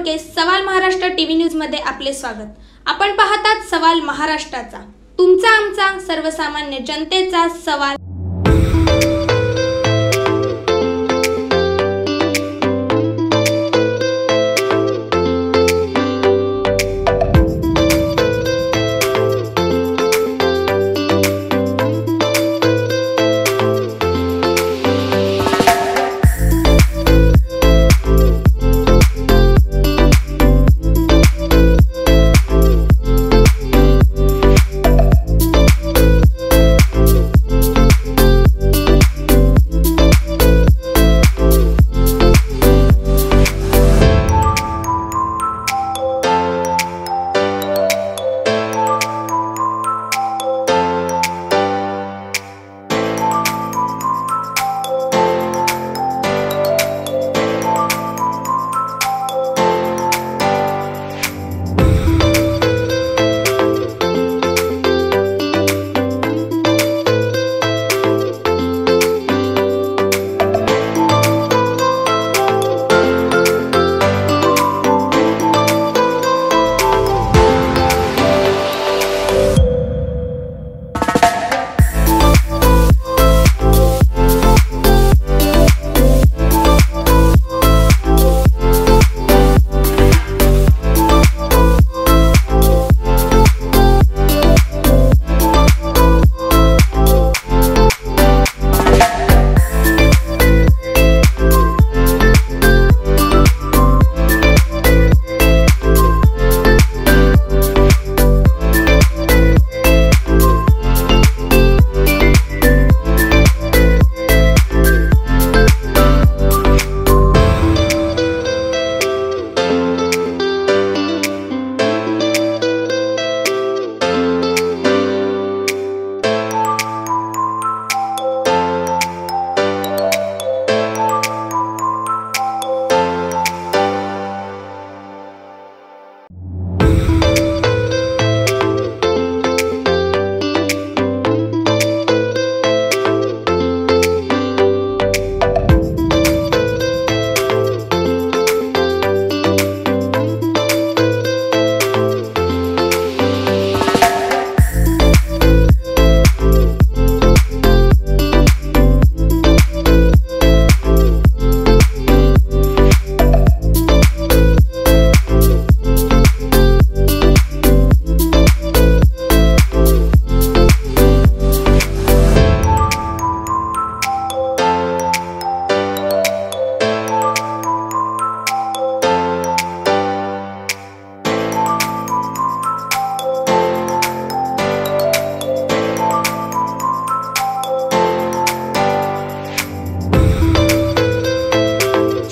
बोडके सवाल Maharashtra TV news मध्ये आपले स्वागत। आपण पाहतात सवाल महाराष्ट्राचा, तुमचा आमचा सर्वसामान्य जनतेचा सवाल।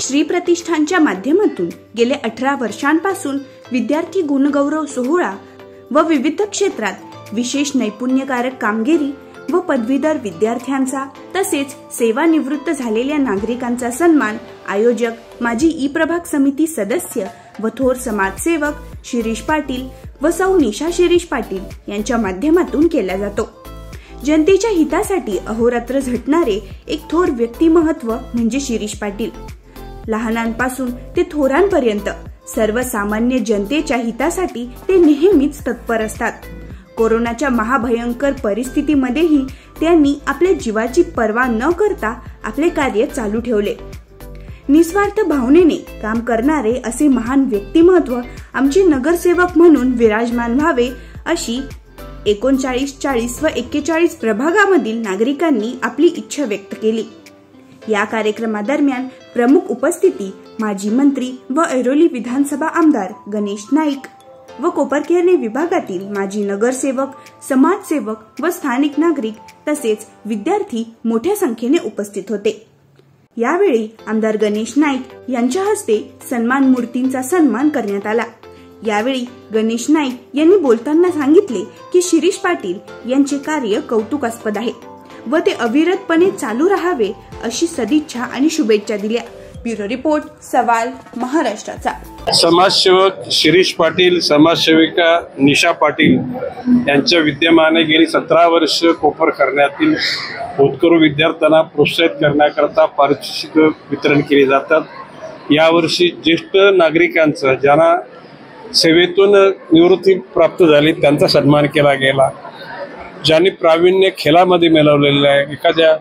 श्री प्रतिष्ठानच्या माध्यमातून गेले 18 वर्षांपासून विद्यार्थी गुणगौरव सोहळा व विविध क्षेत्रात विशेष नैपुण्यकारक कामगिरी व पदवीधर विद्यार्थ्यांचा तसेच सेवानिवृत्त झालेल्या नागरिकांचा सन्मान आयोजक माजी ई प्रभाग समिती सदस्य व थोर समाजसेवक शिरीष पाटील व सौ निशा शिरीष पाटील यांच्या माध्यमातून केला जातो। जनतेच्या हितासाठी अहोरात्र झटणारे एक थोर व्यक्तिमत्व म्हणजे शिरीष पाटील। लहानांपासून ते थोरांपर्यंत सर्वसामान्य जनतेच्या हितासाठी ते नेहमीच तत्पर असतात। कोरोनाच्या महाभयंकर परिस्थितीमध्येही त्यांनी आपल्या जीवाची पर्वा न करता आपले कार्य चालू ठेवले। निस्वार्थ भावनेने काम करणारे असे महान व्यक्तिमत्व आमचे नगरसेवक म्हणून विराजमान व्हावे अशी 39, 40 व 41 प्रभागामधील नागरिकांनी आपली इच्छा व्यक्त केली। या कार्यक्रमादरम्यान प्रमुख उपस्थिती माजी मंत्री व ऐरोली विधानसभा आमदार गणेश नाईक व कोपरखैरणे विभागातील माजी नगरसेवक, समाजसेवक व स्थानिक नागरिक तसेच विद्यार्थी मोठ्या संख्येने उपस्थित होते। यावेळी आमदार गणेश नाईक यांच्या हस्ते सन्मान मूर्तींचा सन्मान करण्यात आला। यावेळी गणेश नाईक यांनी बोलताना सांगितले की शिरीष पाटील यांचे कार्य कौतुकास्पद आहे व ते अविरतपणे चालू राहावे अशी सदिच्छा आणि शुभेच्छा दिल्या। ब्युरो रिपोर्ट सवाल महाराष्ट्राचा। समाजसेवक शिरीष पाटील, समाजसेविका निशा पाटील यांच्या विद्यमाने गेली 17 वर्ष कोपरखैरण्यातील होतकरू विद्यार्थ्यांना प्रोत्साहित करण्याकरता पारितोषिक वितरण केले जातात। यावर्षी ज्येष्ठ नागरिकांचं ज्यांना सेवेतून निवृत्ती प्राप्त झाली त्यांचा सन्मान केला गेला. ज्यांनी प्रावीण्य खेळामध्ये मिळवलेलं आहे, एखाद्या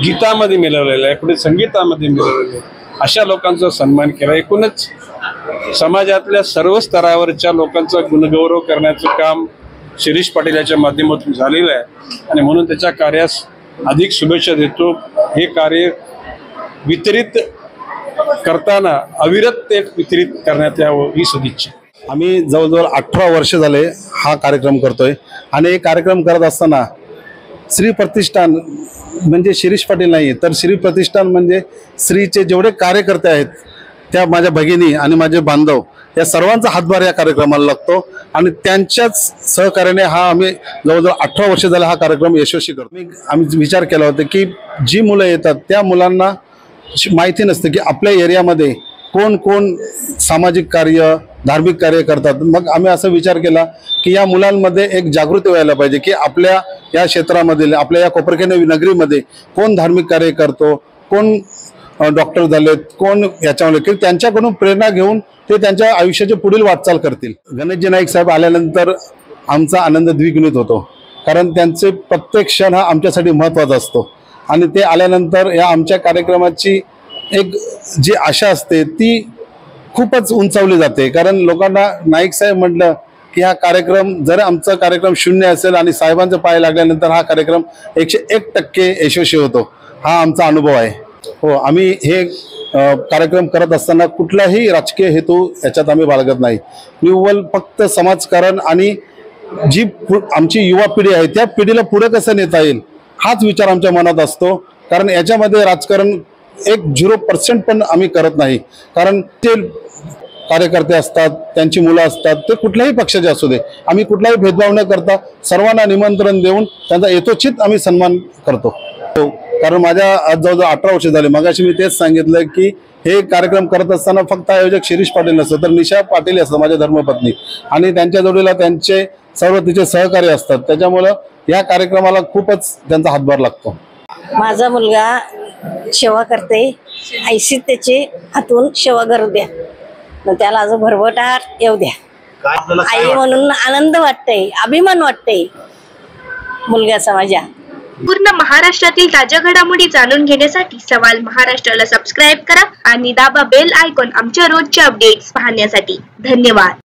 गीतामध्ये मिळवलेलं आहे, कुठे संगीतामध्ये मिळवलेलं आहे, अशा लोकांचा सन्मान केला. एकूणच समाजातल्या सर्व स्तरावरच्या लोकांचा गुणगौरव करण्याचं काम शिरीष पाटील याच्या माध्यमातून झालेलं आहे आणि म्हणून त्याच्या कार्यास अधिक शुभेच्छा देतो. हे कार्य वितरित करताना अविरत ते वितरित करण्यात यावं ही सदिच्छा. आम्ही जवळजवळ 18 वर्ष झाले हा कार्यक्रम करतोय आणि हे कार्यक्रम करत असताना श्री प्रतिष्ठान म्हणजे शिरीष पाटील नाही तर श्री प्रतिष्ठान म्हणजे श्रीचे जेवढे कार्यकर्ते आहेत त्या माझ्या भगिनी आणि माझे बांधव या सर्वांचा हातभार या कार्यक्रमाला लागतो आणि त्यांच्याच सहकार्याने हा आम्ही जवळजवळ 18 वर्ष झाले हा कार्यक्रम यशस्वी करतो. आम्ही विचार केला होता की जी मुलं येतात त्या मुलांना माहिती नसते की आपल्या एरियामध्ये कोण कोण सामाजिक कार्य धार्मिक कार्य करतात. मग आम्ही असा विचार केला की या मुलांमध्ये एक जागृती व्हायला पाहिजे की आपल्या या क्षेत्रामधील आपल्या या कोपरखैरणे नगरीमध्ये कोण धार्मिक कार्य करतो, कोण डॉक्टर झालेत, कोण याच्यामध्ये की त्यांच्याकडून प्रेरणा घेऊन ते त्यांच्या आयुष्याची पुढील वाटचाल करतील. गणेशजी नाईक साहेब आल्यानंतर आमचा आनंद द्विगुणित होतो कारण त्यांचे प्रत्येक क्षण हा आमच्यासाठी महत्त्वाचा असतो आणि ते आल्यानंतर या आमच्या कार्यक्रमाची एक जी आशा असते ती खूपच उंचावली जाते. कारण लोकांना नाईक साहेब म्हटलं की हा कार्यक्रम जर आमचा कार्यक्रम 0 असेल आणि साहेबांचे पाय लागल्यानंतर हा कार्यक्रम 101% यशस्वी होतो. हा आमचा अनुभव आहे. हो, आम्ही हे कार्यक्रम करत असताना कुठलाही राजकीय हेतू याच्यात आम्ही बाळगत नाही. निव्वळ फक्त समाजकारण आणि जी आमची युवा पिढी आहे त्या पिढीला पुढे कसं नेता येईल हाच विचार आमच्या मनात असतो. कारण याच्यामध्ये राजकारण 0% पण आम्ही करत नाही. कारण ते कार्यकर्ते असतात, त्यांची मुलं असतात, ते कुठल्याही पक्षाचे असू दे, आम्ही कुठलाही भेदभाव न करता सर्वांना निमंत्रण देऊन त्यांचा यथोचित आम्ही सन्मान करतो. कारण माझ्या आज जवळजवळ 18 वर्ष झाले. मगाशी मी तेच सांगितलं की हे कार्यक्रम करत असताना फक्त आयोजक शिरीष पाटील नसतं तर निशा पाटील असतं माझ्या धर्मपत्नी आणि त्यांच्या जोडीला त्यांचे सर्व तिचे सहकारी असतात. त्याच्यामुळं या कार्यक्रमाला खूपच त्यांचा हातभार लागतो. माझा मुलगा सेवा करते, ऐशी त्याचे हातून सेवा करू द्या, त्याला अजून भरभराट येऊ द्या. आई म्हणून आनंद वाटतंय, अभिमान वाटतंय मुलग्याचा माझ्या. पूर्ण महाराष्ट्रातील ताज्या घडामोडी जाणून घेण्यासाठी सवाल महाराष्ट्राला सबस्क्राईब करा आणि दाबा बेल आयकॉन आमच्या रोजच्या अपडेट्स पाहण्यासाठी. धन्यवाद.